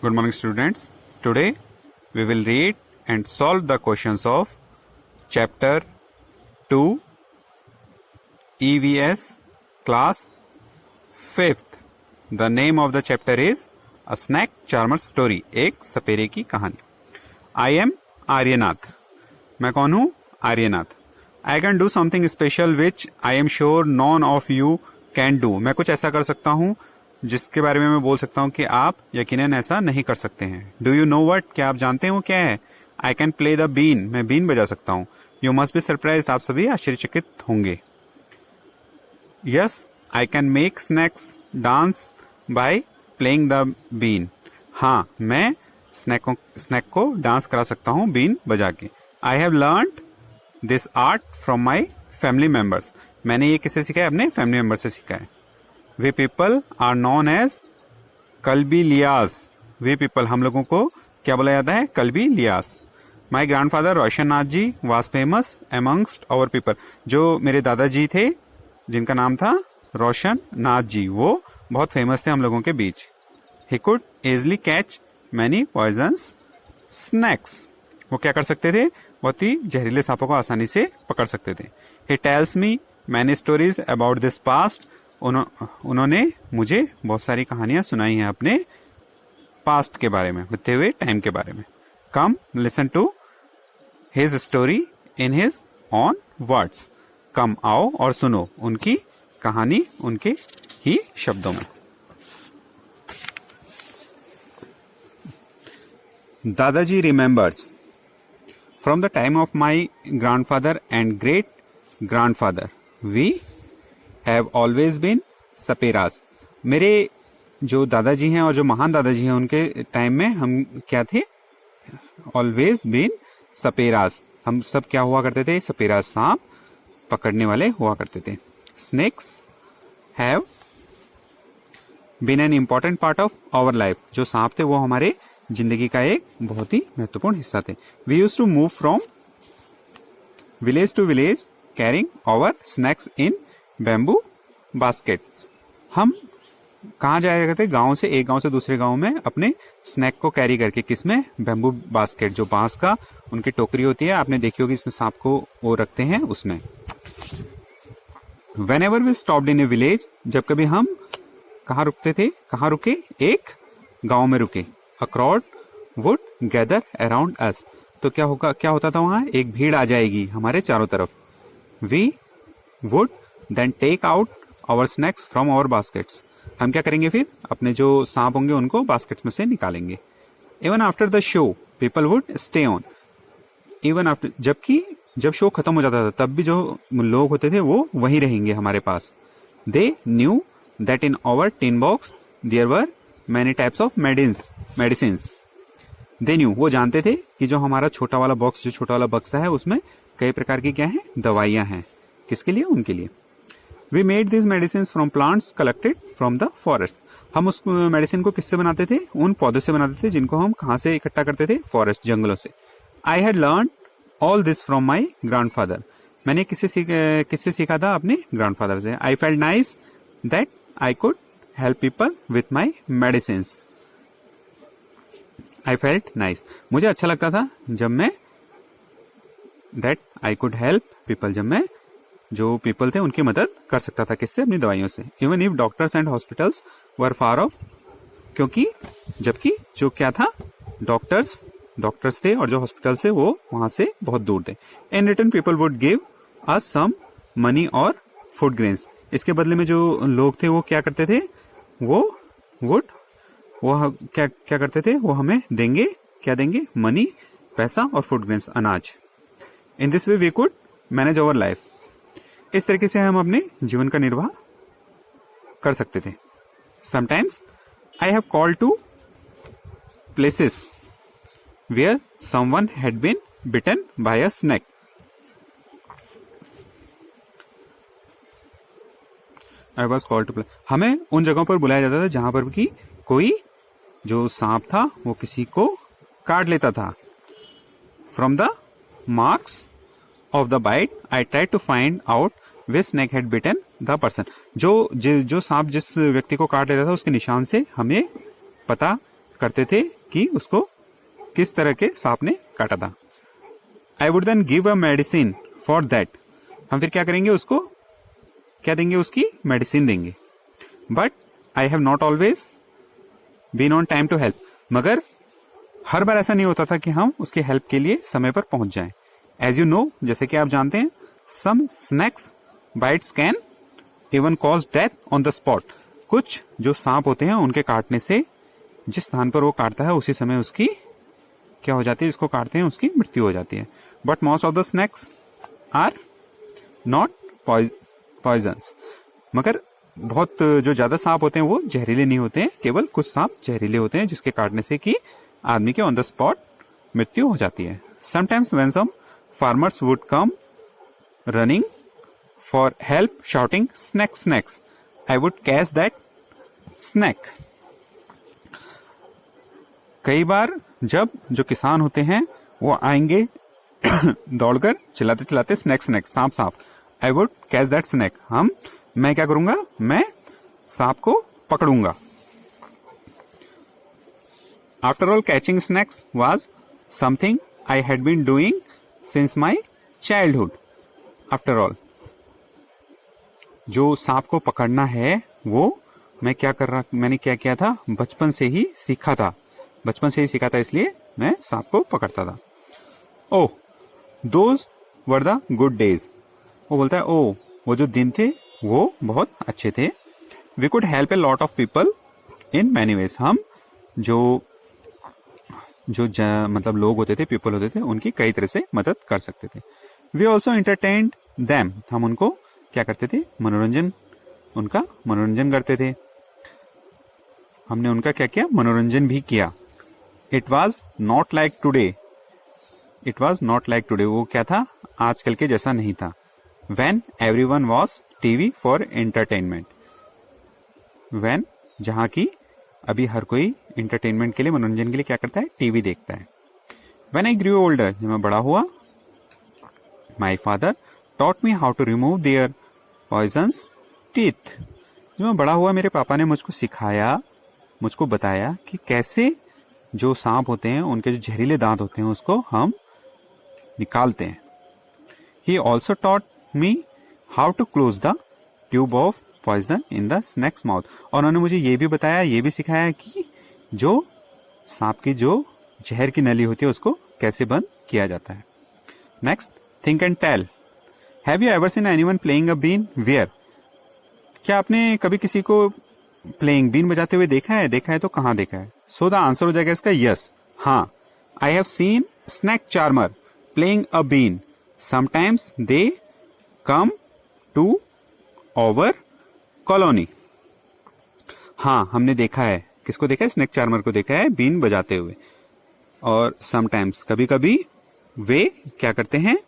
Good morning, students. Today we will read and solve the questions of chapter 2 EVS class 5th. The name of the chapter is A Snack Charmer Story. एक सपेरे की कहानी. I am Aryanath. मैं कौन हूँ? Aryanath. I can do something special which I am sure none of you can do. मैं कुछ ऐसा कर सकता हूँ जिसके बारे में मैं बोल सकता हूँ कि आप यकीनन ऐसा नहीं कर सकते हैं. Do you know what? क्या आप जानते हो क्या है? I can play the been. मैं बीन बजा सकता हूँ. You must be surprise. आप सभी आश्चर्यचकित होंगे. Yes, I can make snakes dance by playing the been. हाँ, मैं स्नैक को डांस करा सकता हूँ बीन बजा के. I have learned this art from my family members. मैंने ये किससे सीखा है? अपने फैमिली मेंबर से सीखा है. We people are known as Kalbelias. We people, हम लोगों को क्या बोला जाता है? Kalbelias. My grandfather Roshan Nath ji was famous amongst our people. जो मेरे दादाजी थे जिनका नाम था रोशन नाथ जी, वो बहुत फेमस थे हम लोगों के बीच. He could easily catch many poisonous snakes. वो क्या कर सकते थे? बहुत ही जहरीले सांपों को आसानी से पकड़ सकते थे. He tells me many stories about this past. उन्होंने मुझे बहुत सारी कहानियां सुनाई हैं अपने पास्ट के बारे में, बीते हुए टाइम के बारे में. Come listen to his story in his own words. Come आओ और सुनो उनकी कहानी उनके ही शब्दों में. दादाजी remembers. From the time of my grandfather and great grandfather we have always been saperas. मेरे जो दादाजी हैं और जो महान दादाजी हैं उनके टाइम में हम क्या थे? Always been saperas. हम सब क्या हुआ करते थे? सपेरास, सांप पकड़ने वाले हुआ करते थे. Snakes have been an important part of our life. जो सांप थे वो हमारे जिंदगी का एक बहुत ही महत्वपूर्ण हिस्सा थे. We use to move from village to village carrying our snakes in bamboo baskets. हम कहाँ जाया करते? गांव से, एक गांव से दूसरे गांव में अपने स्नैक को कैरी करके. किसमें? बैम्बू बास्केट, जो बांस का उनकी टोकरी होती है, आपने देखी होगी, इसमें सांप को वो रखते हैं उसमें. Whenever we stopped in a village, जब कभी हम कहाँ रुकते थे? कहाँ रुके? एक गांव में रुके. A crowd would gather around us. तो क्या होगा? क्या होता था वहां? एक भीड़ आ जाएगी हमारे चारों तरफ. We would then take out our snacks from our baskets. हम क्या करेंगे फिर? अपने जो सांप होंगे उनको बास्केट्स में से निकालेंगे. Even after the show, people would stay on. Even after, जबकि जब शो खत्म हो जाता था तब भी जो लोग होते थे वो वहीं रहेंगे हमारे पास. They knew that in our tin box there were many types of medicines. They knew, वो जानते थे कि जो हमारा छोटा वाला बॉक्स, जो छोटा वाला बक्सा है, उसमें कई प्रकार की क्या है? दवाइयां हैं. किसके लिए? उनके लिए. We made these medicines from plants collected from the forest. हम उस मेडिसिन को किससे बनाते थे? उन पौधों से बनाते थे जिनको हम कहाँ से इकट्ठा करते थे? फॉरेस्ट, जंगलों से. I had learned all this from my grandfather. मैंने किससे सीखा था? अपने ग्रैंडफादर से. I felt nice that I could help people with my medicines. I felt nice. मुझे अच्छा लगता था जब मैं that I could help people, जब मैं जो पीपल थे उनकी मदद कर सकता था. किससे? अपनी दवाइयों से. Even if doctors and hospitals were far of. क्योंकि जबकि जो क्या था? डॉक्टर्स थे और जो हॉस्पिटल्स थे वो वहां से बहुत दूर थे. In return people would give us some money और फूड ग्रेन्स. इसके बदले में जो लोग थे वो क्या करते थे? वो क्या करते थे? वो हमें देंगे. क्या देंगे? मनी, पैसा, और फूड ग्रेन्स, अनाज. In this way we could manage our life. इस तरीके से हम अपने जीवन का निर्वाह कर सकते थे. Sometimes I have called to places where someone had been bitten by a snake. I was called to. हमें उन जगहों पर बुलाया जाता था जहां पर कि कोई जो सांप था वो किसी को काट लेता था. From the marks of the bite, I tried to find out which snake had bitten the person. जो सांप जिस व्यक्ति को काट लेता था उसके निशान से हमें पता करते थे कि उसको किस तरह के सांप ने काटा था। I would then give a medicine for that, हम फिर क्या करेंगे, उसको क्या देंगे, उसकी मेडिसिन देंगे। But I have not always been on time to help, मगर हर बार ऐसा नहीं होता था कि हम उसकी हेल्प के लिए समय पर पहुंच जाएं। एज यू नो, जैसे कि आप जानते हैं, some snakes bites can even cause death on the spot. कुछ जो सांप होते हैं उनके काटने से जिस स्थान पर वो काटता है उसी समय उसकी क्या हो जाती है, जिसको काटते हैं उसकी मृत्यु हो जाती है। But most of the snakes are not poisons, मगर बहुत जो ज्यादा सांप होते हैं वो जहरीले नहीं होते हैं, केवल कुछ सांप जहरीले होते हैं जिसके काटने से कि आदमी के ऑन द स्पॉट मृत्यु हो जाती है। Sometimes when some farmers would come running for help shouting snake snakes, I would catch that snake. कई बार जब जो किसान होते हैं वो आएंगे दौड़कर चिल्लाते चिल्लाते स्नैक स्नैक, सांप सांप, I would catch that snake, मैं क्या करूंगा, मैं सांप को पकड़ूंगा। After all catching snakes was something I had been doing since my childhood. After all, जो सांप को पकड़ना है वो मैंने क्या किया था, बचपन से ही सीखा था, इसलिए मैं सांप को पकड़ता था। Oh those were the good days, वो बोलता है ओ वो जो दिन थे वो बहुत अच्छे थे। We could help a lot of people in many ways, हम जो मतलब लोग होते थे, पीपल होते थे, उनकी कई तरह से मदद कर सकते थे। वी ऑल्सो एंटरटेन्ड देम, हम उनको क्या करते थे, उनका मनोरंजन करते थे। हमने उनका क्या किया, मनोरंजन भी किया। It was not like today, वो क्या था, आजकल के जैसा नहीं था। When everyone was TV for entertainment, when जहां की अभी हर कोई एंटरटेनमेंट के लिए, मनोरंजन के लिए क्या करता है, टीवी देखता है। When I grew older, जब मैं बड़ा हुआ, my father taught me how to remove their poisonous teeth, जब मैं बड़ा हुआ मेरे पापा ने मुझको बताया कि कैसे जो सांप होते हैं उनके जो जहरीले दांत होते हैं उसको हम निकालते हैं। He also taught me how to close the tube of poison in the snake's mouth, और उन्होंने मुझे ये भी बताया, ये भी सिखाया कि जो सांप की जो जहर की नली होती है उसको कैसे बंद किया जाता है। Next, think and tell. Have you ever seen anyone playing a been, where, क्या आपने कभी किसी को प्लेइंग बीन बजाते हुए देखा है तो कहाँ देखा है। सो द आंसर हो जाएगा इसका यस, हाँ। I have seen snake charmer playing a been, sometimes they come to our colony. हाँ, हमने देखा है, किसको देखा है, स्नैक चार्मर को देखा है बीन बजाते हुए। और समटाइम्स, कभी कभी वे क्या करते हैं,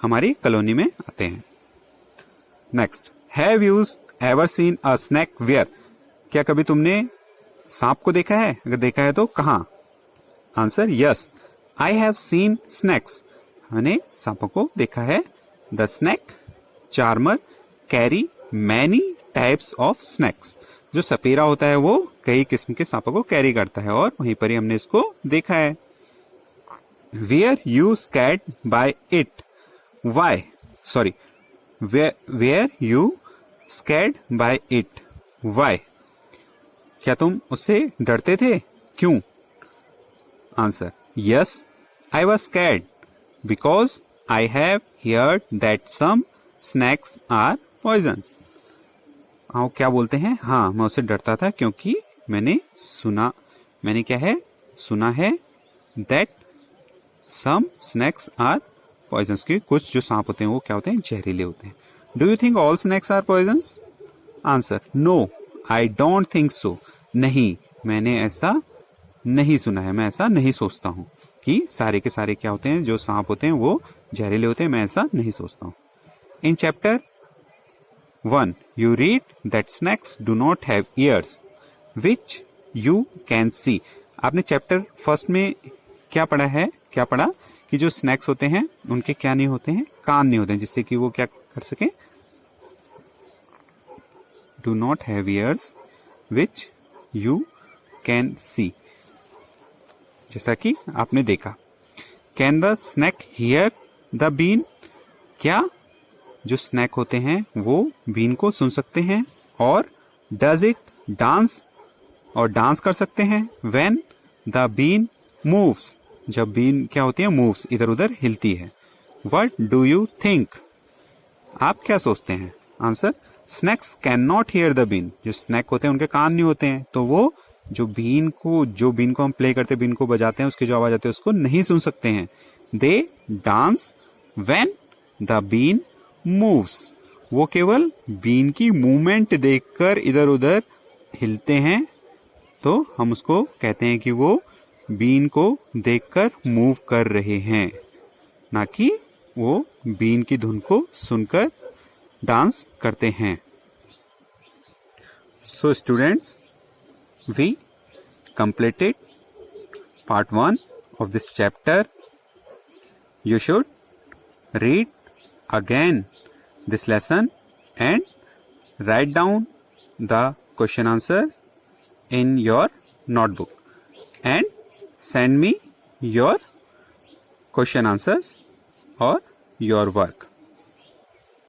हमारी कॉलोनी में आते हैं। Next, have you ever seen a snake where, क्या कभी तुमने सांप को देखा है, अगर देखा है तो कहां। Answer yes, I have scene snacks, मैंने सांपों को देखा है। The snake charmer carry many types of snacks, जो सपेरा होता है वो कई किस्म के सांपों को कैरी करता है, और वहीं पर ही हमने इसको देखा है। Were you scared by it, why, sorry, were you scared by it, why, क्या तुम उससे डरते थे, क्यों। Answer yes, I was scared because I have heard that some snakes are poisons. हाँ, क्या बोलते हैं, हाँ मैं उससे डरता था क्योंकि मैंने सुना है that some snakes are poisons, की कुछ जो सांप होते हैं वो क्या होते हैं, जहरीले होते हैं। Do you think all snakes are poisons. Answer no, I don't think so, नहीं, मैंने ऐसा नहीं सुना है, मैं ऐसा नहीं सोचता हूं कि सारे के सारे क्या होते हैं, जो सांप होते हैं वो जहरीले होते हैं, मैं ऐसा नहीं सोचता हूं। In chapter 1 you read that snacks do not have ears which you can सी। आपने चैप्टर 1 में क्या पढ़ा कि जो स्नैक्स होते हैं उनके क्या नहीं होते हैं, कान नहीं होते हैं, जिससे कि वो क्या कर सके, do not have ears which you can see. जैसा कि आपने देखा। Can the snake hear the been, क्या जो स्नैक होते हैं वो बीन को सुन सकते हैं? और डज इट डांस, और डांस कर सकते हैं? व्हेन द बीन मूव्स, जब बीन क्या होती है? मूव्स, इधर उधर हिलती है। व्हाट डू यू थिंक, आप क्या सोचते हैं? Answer, snakes can not hear the been, जो स्नैक होते हैं उनके कान नहीं होते हैं, तो वो जो बीन को हम प्ले करते हैं, बीन को बजाते हैं, उसकी जो आवाज आती है उसको नहीं सुन सकते हैं। They dance when the been moves, वो केवल बीन की मूवमेंट देखकर इधर उधर हिलते हैं, तो हम उसको कहते हैं कि वो बीन को देखकर मूव कर रहे हैं, ना कि वो बीन की धुन को सुनकर डांस करते हैं। So students, we completed part 1 of this chapter. You should read again this lesson and write down the question answer in your notebook and send me your question answers or your work.